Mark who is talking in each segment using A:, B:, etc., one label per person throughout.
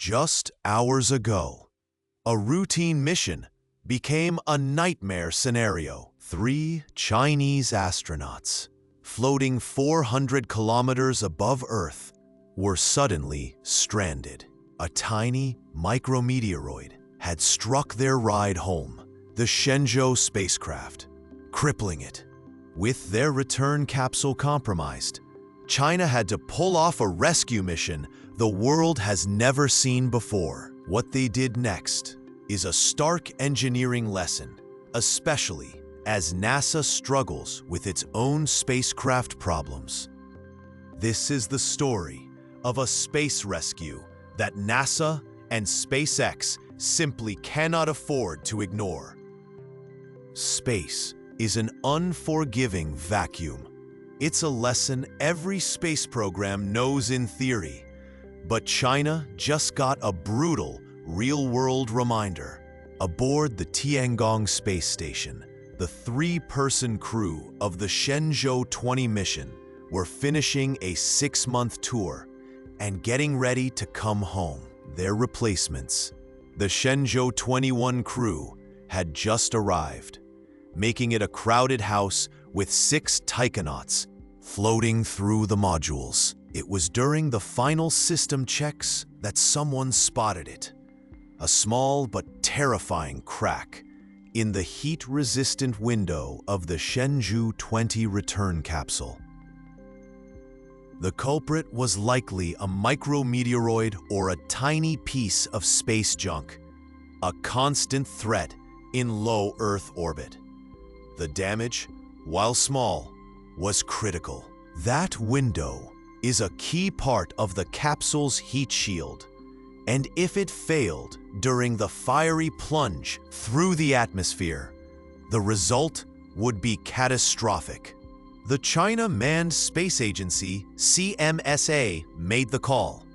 A: Just hours ago, a routine mission became a nightmare scenario. 3 Chinese astronauts, floating 400 kilometers above Earth, were suddenly stranded. A tiny micrometeoroid had struck their ride home, the Shenzhou spacecraft, crippling it. With their return capsule compromised, China had to pull off a rescue mission the world has never seen before. What they did next is a stark engineering lesson, especially as NASA struggles with its own spacecraft problems. This is the story of a space rescue that NASA and SpaceX simply cannot afford to ignore. Space is an unforgiving vacuum. It's a lesson every space program knows in theory, but China just got a brutal, real-world reminder. Aboard the Tiangong space station, the 3-person crew of the Shenzhou 20 mission were finishing a 6-month tour and getting ready to come home. Their replacements, the Shenzhou 21 crew, had just arrived, making it a crowded house with 6 taikonauts floating through the modules. It was during the final system checks that someone spotted it. A small but terrifying crack in the heat-resistant window of the Shenzhou 20 return capsule. The culprit was likely a micrometeoroid or a tiny piece of space junk, a constant threat in low Earth orbit. The damage, while small, was critical. That window is a key part of the capsule's heat shield, and if it failed during the fiery plunge through the atmosphere, the result would be catastrophic. The China Manned Space Agency, CMSA, made the call.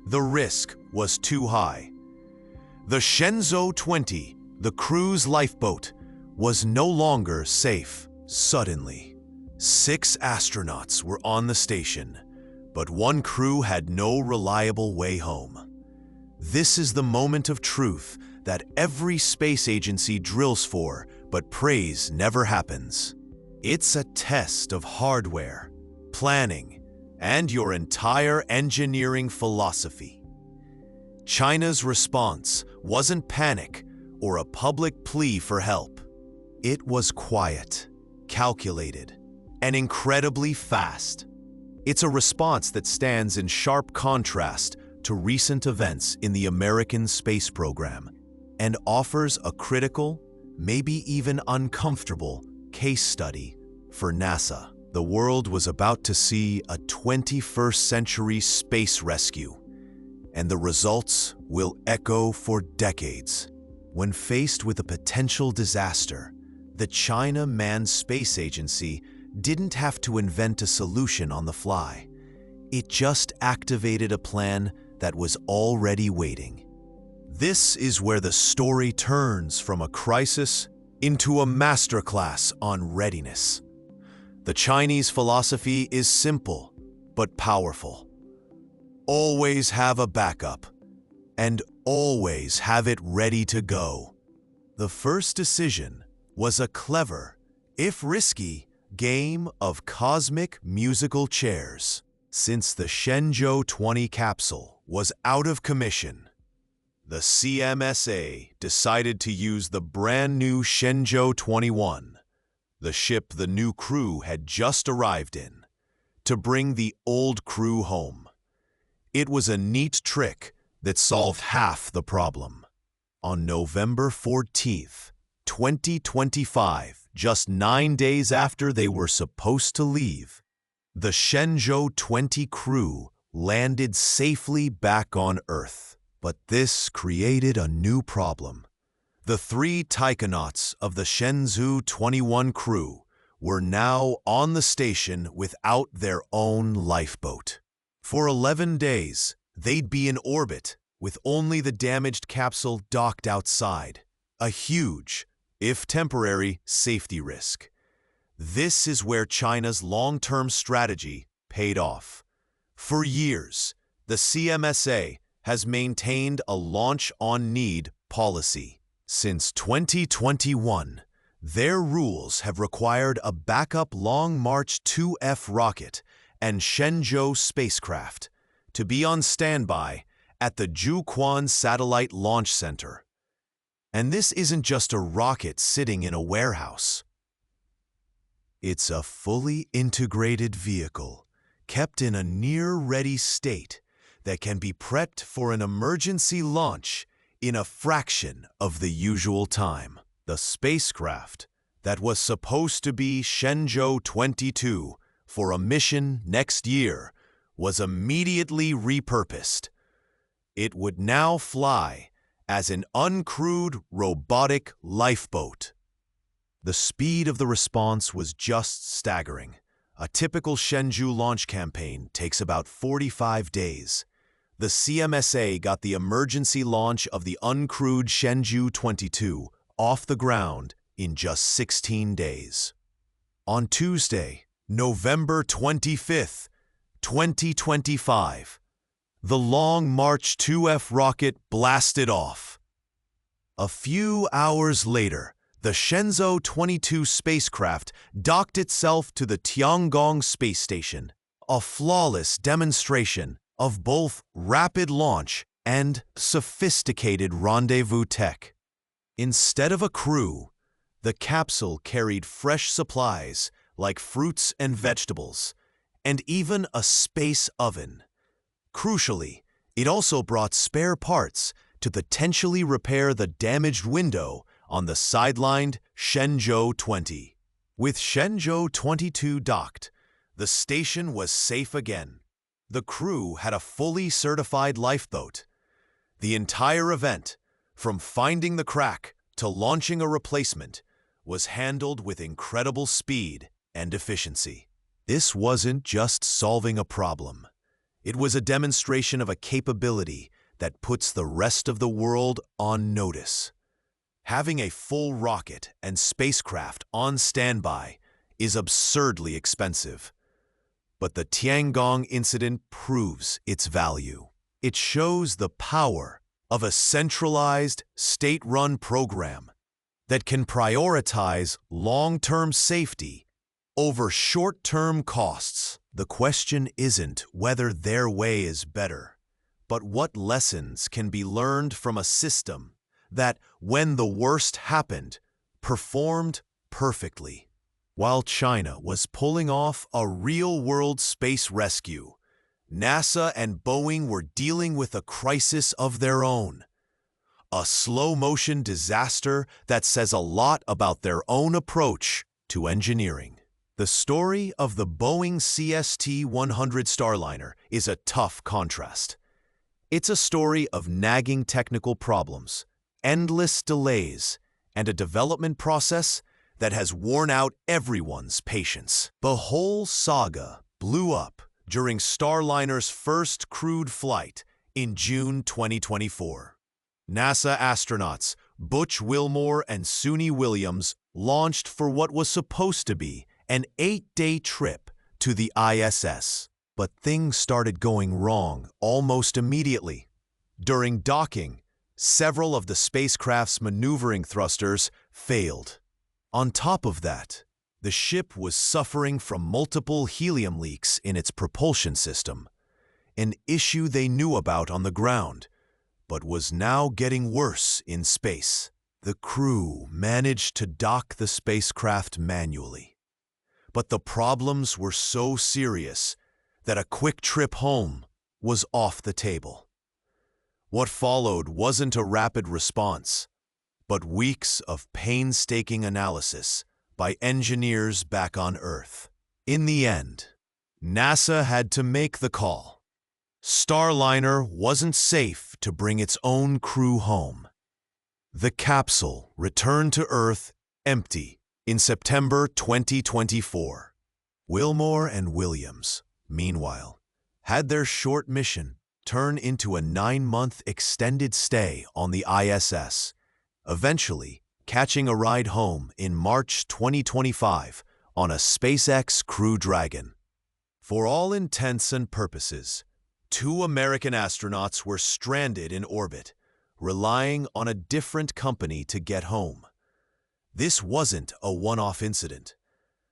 A: The risk was too high. The Shenzhou 20, the crew's lifeboat, was no longer safe. Suddenly, 6 astronauts were on the station, but one crew had no reliable way home. This is the moment of truth that every space agency drills for, but prays never happens. It's a test of hardware, planning, and your entire engineering philosophy. China's response wasn't panic or a public plea for help. It was quiet, calculated, and incredibly fast. It's a response that stands in sharp contrast to recent events in the American space program and offers a critical, maybe even uncomfortable, case study for NASA. The world was about to see a 21st century space rescue, and the results will echo for decades. When faced with a potential disaster, the China Manned Space Agency didn't have to invent a solution on the fly. It just activated a plan that was already waiting. This is where the story turns from a crisis into a masterclass on readiness. The Chinese philosophy is simple but powerful. Always have a backup, and always have it ready to go. The first decision was a clever, if risky, game of cosmic musical chairs. Since the Shenzhou 20 capsule was out of commission, the CMSA decided to use the brand new Shenzhou 21, the ship the new crew had just arrived in, to bring the old crew home. It was a neat trick that solved half the problem. On November 14th, 2025, just 9 days after they were supposed to leave, the Shenzhou 20 crew landed safely back on Earth. But this created a new problem. The 3 taikonauts of the Shenzhou 21 crew were now on the station without their own lifeboat. For 11 days, they'd be in orbit with only the damaged capsule docked outside, a huge, if temporary, safety risk. This is where China's long-term strategy paid off. For years, the CMSA has maintained a launch-on-need policy. Since 2021, their rules have required a backup Long March 2F rocket and Shenzhou spacecraft to be on standby at the Jiuquan Satellite Launch Center. And this isn't just a rocket sitting in a warehouse. It's a fully integrated vehicle, kept in a near-ready state that can be prepped for an emergency launch in a fraction of the usual time. The spacecraft that was supposed to be Shenzhou 22 for a mission next year was immediately repurposed. It would now fly as an uncrewed robotic lifeboat. The speed of the response was just staggering. A typical Shenzhou launch campaign takes about 45 days. The CMSA got the emergency launch of the uncrewed Shenzhou 22 off the ground in just 16 days. On Tuesday, November 25, 2025, the Long March 2F rocket blasted off. A few hours later, the Shenzhou 22 spacecraft docked itself to the Tiangong space station, a flawless demonstration of both rapid launch and sophisticated rendezvous tech. Instead of a crew, the capsule carried fresh supplies like fruits and vegetables, and even a space oven. Crucially, it also brought spare parts to potentially repair the damaged window on the sidelined Shenzhou 20. With Shenzhou 22 docked, the station was safe again. The crew had a fully certified lifeboat. The entire event, from finding the crack to launching a replacement, was handled with incredible speed and efficiency. This wasn't just solving a problem. It was a demonstration of a capability that puts the rest of the world on notice. Having a full rocket and spacecraft on standby is absurdly expensive. But the Tiangong incident proves its value. It shows the power of a centralized, state-run program that can prioritize long-term safety over short-term costs. The question isn't whether their way is better, but what lessons can be learned from a system that, when the worst happened, performed perfectly. While China was pulling off a real-world space rescue, NASA and Boeing were dealing with a crisis of their own. A slow-motion disaster that says a lot about their own approach to engineering. The story of the Boeing CST-100 Starliner is a tough contrast. It's a story of nagging technical problems, endless delays, and a development process that has worn out everyone's patience. The whole saga blew up during Starliner's first crewed flight in June 2024. NASA astronauts Butch Wilmore and Suni Williams launched for what was supposed to be an 8-day trip to the ISS. But things started going wrong almost immediately. During docking, several of the spacecraft's maneuvering thrusters failed. On top of that, the ship was suffering from multiple helium leaks in its propulsion system, an issue they knew about on the ground, but was now getting worse in space. The crew managed to dock the spacecraft manually, but the problems were so serious that a quick trip home was off the table. What followed wasn't a rapid response, but weeks of painstaking analysis by engineers back on Earth. In the end, NASA had to make the call. Starliner wasn't safe to bring its own crew home. The capsule returned to Earth empty in September 2024. Wilmore and Williams, meanwhile, had their short mission turn into a 9-month extended stay on the ISS, eventually catching a ride home in March 2025 on a SpaceX Crew Dragon. For all intents and purposes, 2 American astronauts were stranded in orbit, relying on a different company to get home. This wasn't a one-off incident.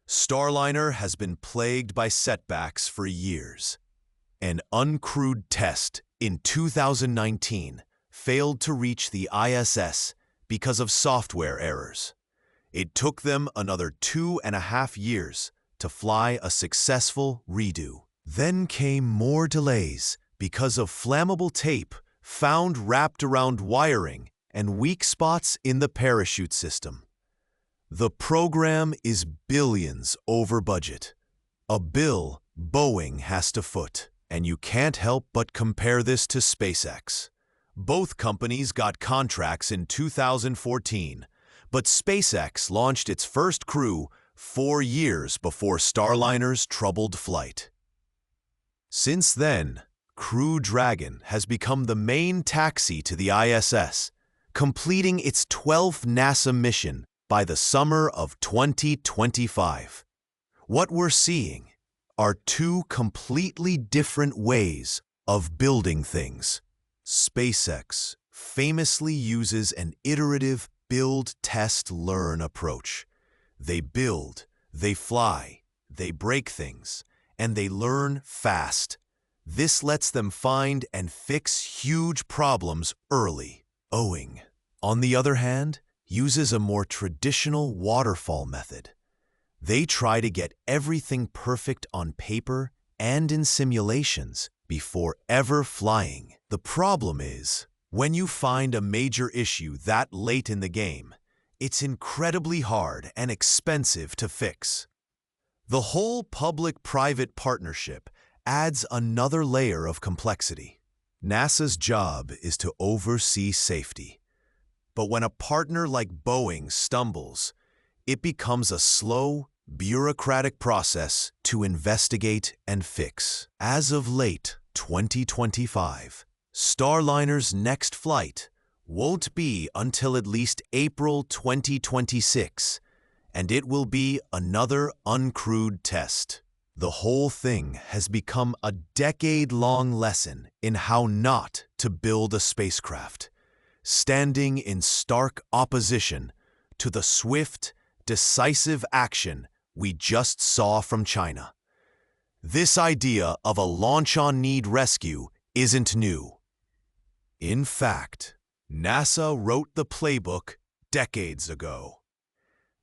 A: Starliner has been plagued by setbacks for years. An uncrewed test in 2019 failed to reach the ISS because of software errors. It took them another 2.5 years to fly a successful redo. Then came more delays because of flammable tape found wrapped around wiring and weak spots in the parachute system. The program is billions over budget, a bill Boeing has to foot, and you can't help but compare this to SpaceX. Both companies got contracts in 2014, but SpaceX launched its first crew 4 years before Starliner's troubled flight. Since then, Crew Dragon has become the main taxi to the ISS, completing its 12th NASA mission by the summer of 2025. What we're seeing are 2 completely different ways of building things. SpaceX famously uses an iterative build, test, learn approach. They build, they fly, they break things, and they learn fast. This lets them find and fix huge problems early. Boeing, on the other hand, uses a more traditional waterfall method. They try to get everything perfect on paper and in simulations before ever flying. The problem is, when you find a major issue that late in the game, it's incredibly hard and expensive to fix. The whole public-private partnership adds another layer of complexity. NASA's job is to oversee safety. But when a partner like Boeing stumbles, it becomes a slow, bureaucratic process to investigate and fix. As of late 2025, Starliner's next flight won't be until at least April 2026, and it will be another uncrewed test. The whole thing has become a decade-long lesson in how not to build a spacecraft, standing in stark opposition to the swift, decisive action we just saw from China. This idea of a launch-on-need rescue isn't new. In fact, NASA wrote the playbook decades ago.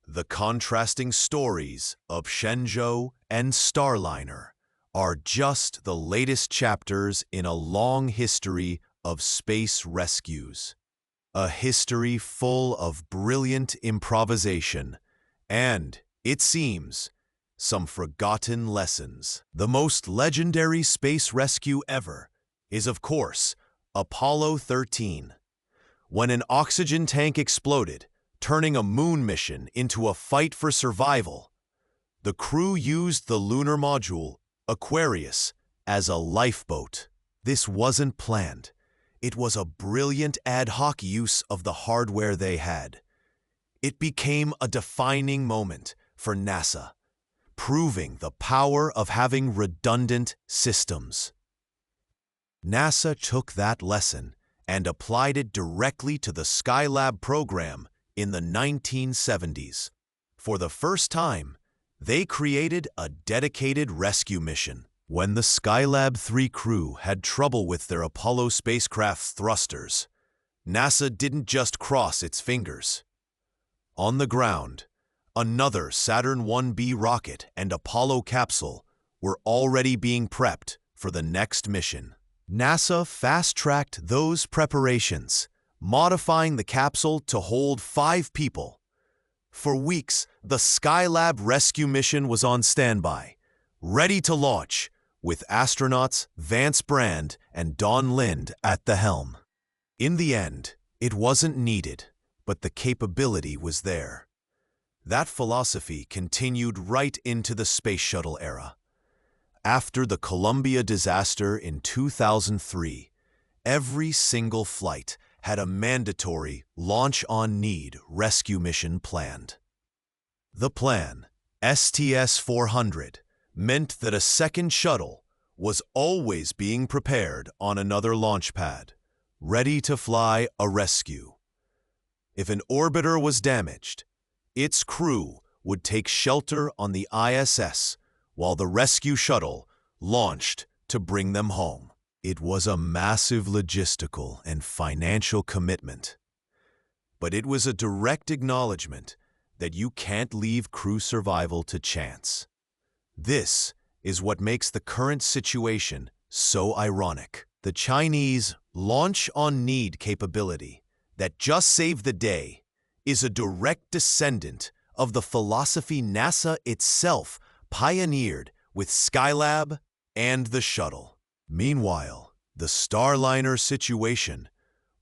A: The contrasting stories of Shenzhou and Starliner are just the latest chapters in a long history of space rescues. A history full of brilliant improvisation and, it seems, some forgotten lessons. The most legendary space rescue ever is, of course, Apollo 13. When an oxygen tank exploded, turning a moon mission into a fight for survival, the crew used the lunar module, Aquarius, as a lifeboat. This wasn't planned. It was a brilliant ad hoc use of the hardware they had. It became a defining moment for NASA, proving the power of having redundant systems. NASA took that lesson and applied it directly to the Skylab program in the 1970s. For the first time, they created a dedicated rescue mission. When the Skylab 3 crew had trouble with their Apollo spacecraft's thrusters, NASA didn't just cross its fingers. On the ground, another Saturn 1B rocket and Apollo capsule were already being prepped for the next mission. NASA fast-tracked those preparations, modifying the capsule to hold 5 people. For weeks, the Skylab rescue mission was on standby, ready to launch, with astronauts Vance Brand and Don Lind at the helm. In the end, it wasn't needed, but the capability was there. That philosophy continued right into the space shuttle era. After the Columbia disaster in 2003, every single flight had a mandatory launch-on-need rescue mission planned. The plan, STS-400, meant that a second shuttle was always being prepared on another launch pad, ready to fly a rescue. If an orbiter was damaged, its crew would take shelter on the ISS while the rescue shuttle launched to bring them home. It was a massive logistical and financial commitment, but it was a direct acknowledgement that you can't leave crew survival to chance. This is what makes the current situation so ironic. The Chinese launch-on-need capability that just saved the day is a direct descendant of the philosophy NASA itself pioneered with Skylab and the shuttle. Meanwhile, the Starliner situation,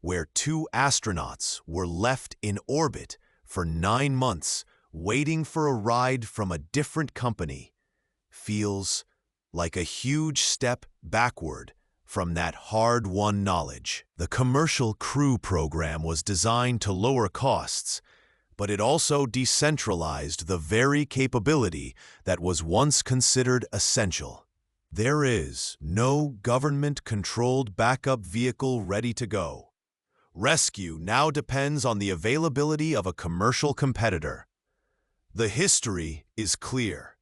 A: where 2 astronauts were left in orbit for 9 months waiting for a ride from a different company, feels like a huge step backward from that hard-won knowledge. The commercial crew program was designed to lower costs, but it also decentralized the very capability that was once considered essential. There is no government-controlled backup vehicle ready to go. Rescue now depends on the availability of a commercial competitor. The history is clear.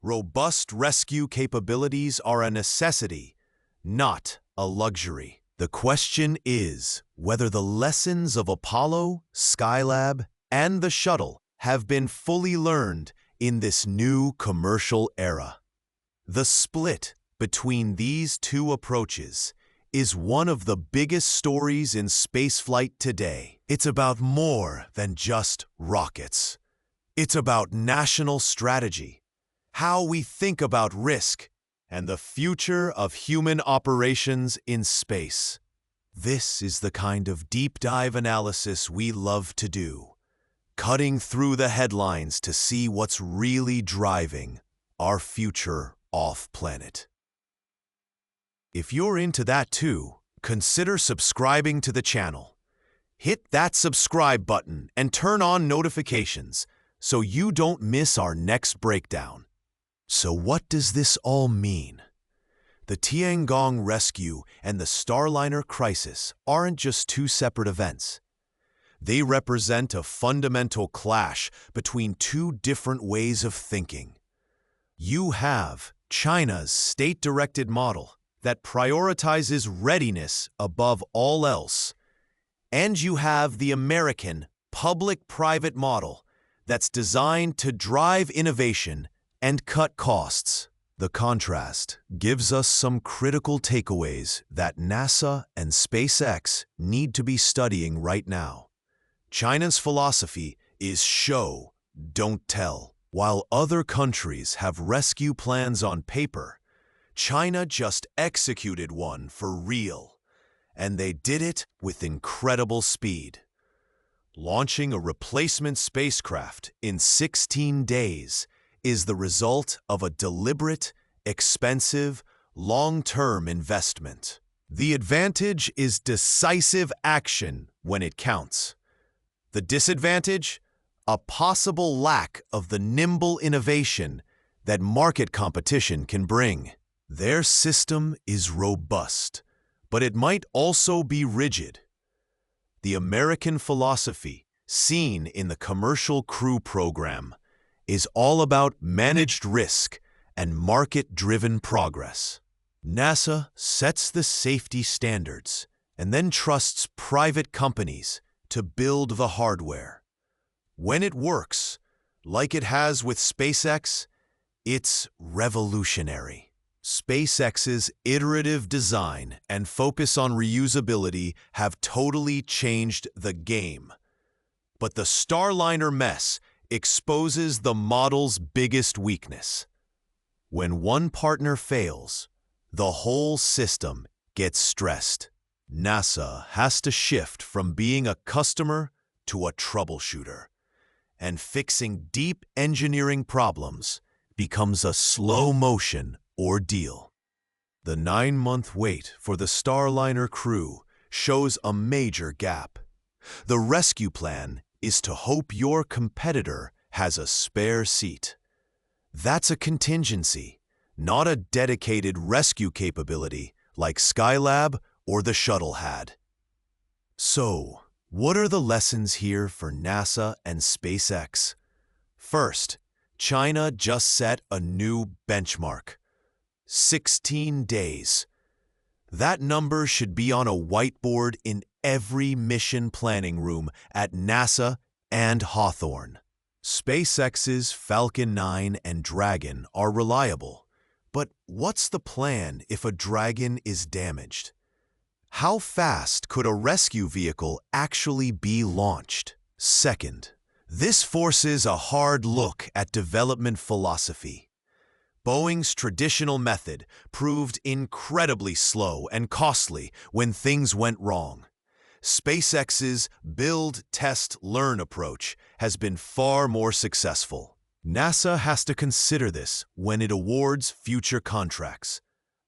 A: Robust rescue capabilities are a necessity, not a luxury. The question is whether the lessons of Apollo, Skylab, and the shuttle have been fully learned in this new commercial era. The split between these two approaches is one of the biggest stories in spaceflight today. It's about more than just rockets. It's about national strategy, how we think about risk, and the future of human operations in space. This is the kind of deep dive analysis we love to do, cutting through the headlines to see what's really driving our future off-planet. If you're into that too, consider subscribing to the channel. Hit that subscribe button and turn on notifications so you don't miss our next breakdown. So what does this all mean? The Tiangong rescue and the Starliner crisis aren't just 2 separate events. They represent a fundamental clash between 2 different ways of thinking. You have China's state-directed model that prioritizes readiness above all else, and you have the American public-private model that's designed to drive innovation and cut costs. The contrast gives us some critical takeaways that NASA and SpaceX need to be studying right now. China's philosophy is show, don't tell. While other countries have rescue plans on paper, China just executed one for real, and they did it with incredible speed. Launching a replacement spacecraft in 16 days is the result of a deliberate, expensive, long-term investment. The advantage is decisive action when it counts. The disadvantage? A possible lack of the nimble innovation that market competition can bring. Their system is robust, but it might also be rigid. The American philosophy, seen in the commercial crew program, is all about managed risk and market-driven progress. NASA sets the safety standards and then trusts private companies to build the hardware. When it works, like it has with SpaceX, it's revolutionary. SpaceX's iterative design and focus on reusability have totally changed the game. But the Starliner mess exposes the model's biggest weakness. When one partner fails, the whole system gets stressed. NASA has to shift from being a customer to a troubleshooter, and fixing deep engineering problems becomes a slow-motion ordeal. The 9-month wait for the Starliner crew shows a major gap. The rescue plan is to hope your competitor has a spare seat. That's a contingency, not a dedicated rescue capability like Skylab or the shuttle had. So, what are the lessons here for NASA and SpaceX? First, China just set a new benchmark: 16 days. That number should be on a whiteboard in every mission planning room at NASA and Hawthorne. SpaceX's Falcon 9 and Dragon are reliable, but what's the plan if a Dragon is damaged? How fast could a rescue vehicle actually be launched? Second, this forces a hard look at development philosophy. Boeing's traditional method proved incredibly slow and costly when things went wrong. SpaceX's build, test, learn approach has been far more successful. NASA has to consider this when it awards future contracts,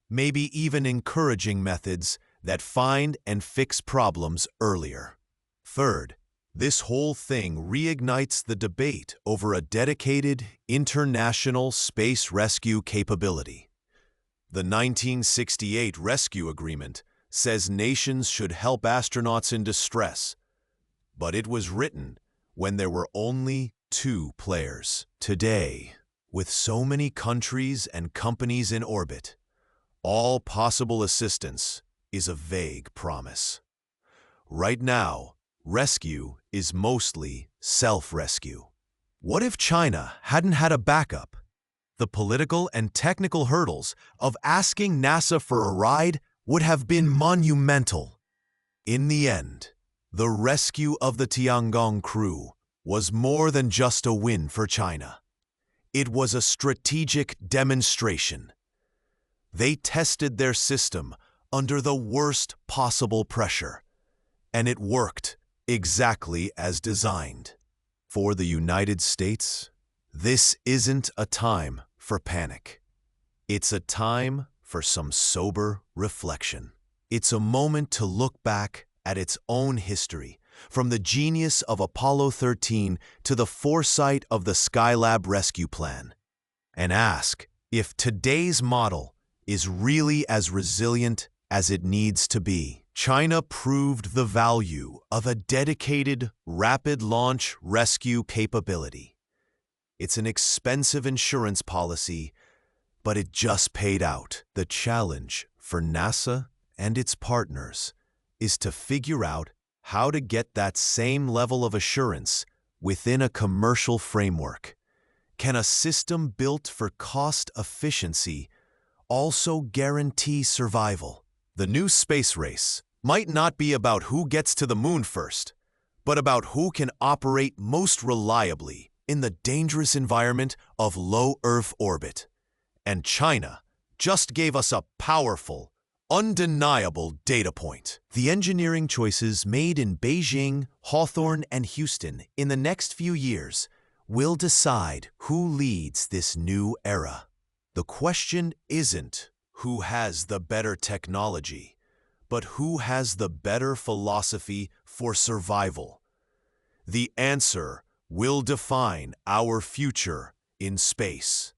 A: maybe even encouraging methods that find and fix problems earlier. Third, this whole thing reignites the debate over a dedicated international space rescue capability. The 1968 Rescue Agreement says nations should help astronauts in distress, but it was written when there were only 2 players. Today, with so many countries and companies in orbit, all possible assistance is a vague promise. Right now, rescue is mostly self-rescue. What if China hadn't had a backup? The political and technical hurdles of asking NASA for a ride would have been monumental. In the end, the rescue of the Tiangong crew was more than just a win for China. It was a strategic demonstration. They tested their system under the worst possible pressure, and it worked exactly as designed. For the United States, this isn't a time for panic. It's a time for some sober reflection. It's a moment to look back at its own history, from the genius of Apollo 13 to the foresight of the Skylab rescue plan, and ask if today's model is really as resilient as it needs to be. China proved the value of a dedicated, rapid launch rescue capability. It's an expensive insurance policy, but it just paid out. The challenge for NASA and its partners is to figure out how to get that same level of assurance within a commercial framework. Can a system built for cost efficiency also guarantee survival? The new space race might not be about who gets to the moon first, but about who can operate most reliably in the dangerous environment of low Earth orbit. And China just gave us a powerful, undeniable data point. The engineering choices made in Beijing, Hawthorne, and Houston in the next few years will decide who leads this new era. The question isn't who has the better technology, but who has the better philosophy for survival. The answer will define our future in space.